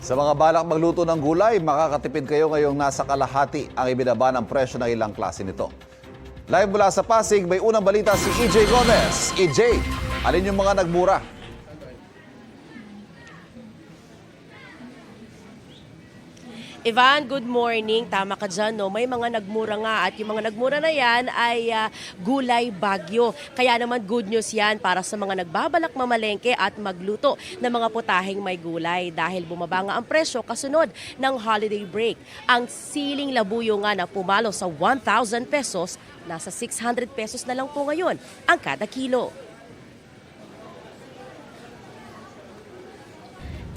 Sa mga balak magluto ng gulay, makakatipid kayo ngayong nasa kalahati ang ibinaba ng presyo ng ilang klase nito. Live mula sa Pasig, may unang balita si EJ Gomez. EJ, alin yung mga nagmura? Ivan, good morning. Tama ka dyan, no? May mga nagmura nga at yung mga nagmura na yan ay gulay bagyo. Kaya naman good news yan para sa mga nagbabalak mamalengke at magluto ng mga putaheng may gulay dahil bumaba nga ang presyo kasunod ng holiday break. Ang siling labuyo nga na pumalo sa 1,000 pesos, nasa 600 pesos na lang po ngayon ang kada kilo.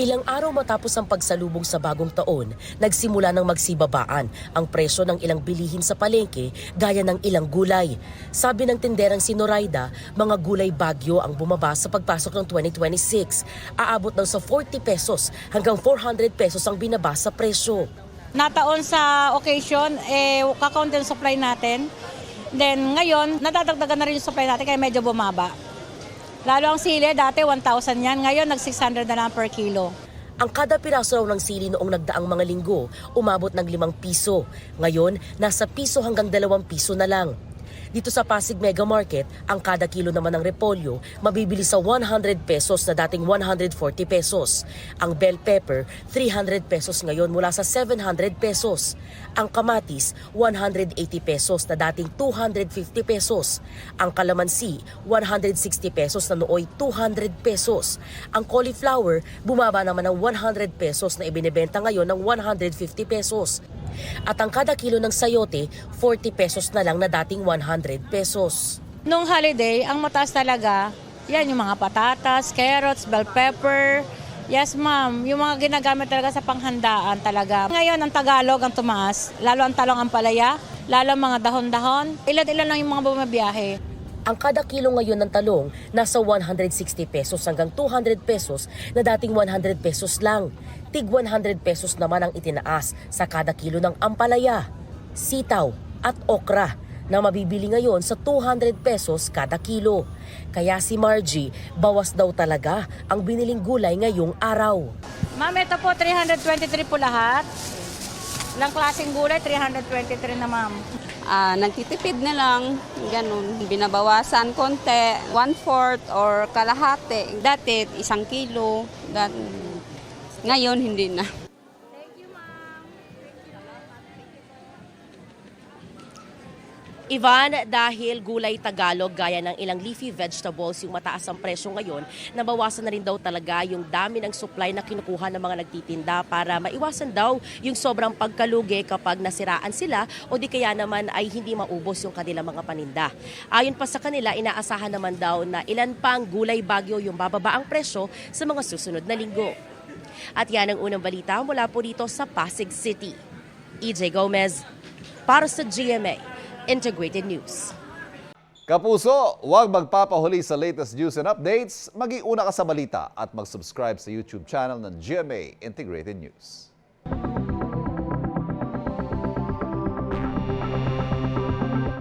Ilang araw matapos ang pagsalubong sa bagong taon, nagsimula ng magsibabaan ang presyo ng ilang bilihin sa palengke gaya ng ilang gulay. Sabi ng tinderang si Noraida, mga gulay bagyo ang bumaba sa pagpasok ng 2026. Aabot daw sa 40 pesos hanggang 400 pesos ang binaba sa presyo. Nataon sa occasion, kakaunti ang supply natin. Then ngayon, nadadagdagan na rin yung supply natin kaya medyo bumaba. Lalo ang sili, dati 1,000 yan. Ngayon, nag-600 na lang per kilo. Ang kada piraso raw ng sili noong nagdaang mga linggo, umabot ng 5 piso. Ngayon, nasa piso hanggang 2 piso na lang. Dito sa Pasig Mega Market, ang kada kilo naman ng repolyo mabibili sa 100 pesos na dating 140 pesos. Ang bell pepper, 300 pesos ngayon mula sa 700 pesos. Ang kamatis, 180 pesos na dating 250 pesos. Ang kalamansi, 160 pesos na nooy 200 pesos. Ang cauliflower, bumaba naman ng 100 pesos na ibinebenta ngayon ng 150 pesos. At ang kada kilo ng sayote, 40 pesos na lang na dating 100 pesos. Nung holiday, ang mataas talaga, yan yung mga patatas, carrots, bell pepper. Yes ma'am, yung mga ginagamit talaga sa panghandaan talaga. Ngayon ang Tagalog ang tumaas, lalo ang talong ampalaya, lalo ang mga dahon-dahon. Ilan-ilan lang yung mga bumabiyahe. Ang kada kilo ngayon ng talong nasa 160 pesos hanggang 200 pesos na dating 100 pesos lang. Tig 100 pesos naman ang itinaas sa kada kilo ng ampalaya, sitaw at okra na mabibili ngayon sa 200 pesos kada kilo. Kaya si Margie, bawas daw talaga ang biniling gulay ngayong araw. Ma'am, ito po 323 po lahat. Ilang klaseng gulay, 323 na ma'am. Nagtitipid na lang, ganun, binabawasan konti, 1/4 or kalahati. Dati, 1 kilo, ngayon hindi na. Ivan, dahil gulay Tagalog gaya ng ilang leafy vegetables yung mataas ang presyo ngayon, nabawasan na rin daw talaga yung dami ng supply na kinukuha ng mga nagtitinda para maiwasan daw yung sobrang pagkalugi kapag nasiraan sila o di kaya naman ay hindi maubos yung kanilang mga paninda. Ayon pa sa kanila, inaasahan naman daw na ilan pang gulay bagyo yung bababa ang presyo sa mga susunod na linggo. At yan ang unang balita mula po dito sa Pasig City. EJ Gomez para sa GMA Integrated News. Kapuso, huwag magpapahuli sa latest news and updates. Mag-iuna ka sa balita at mag-subscribe sa YouTube channel ng GMA Integrated News.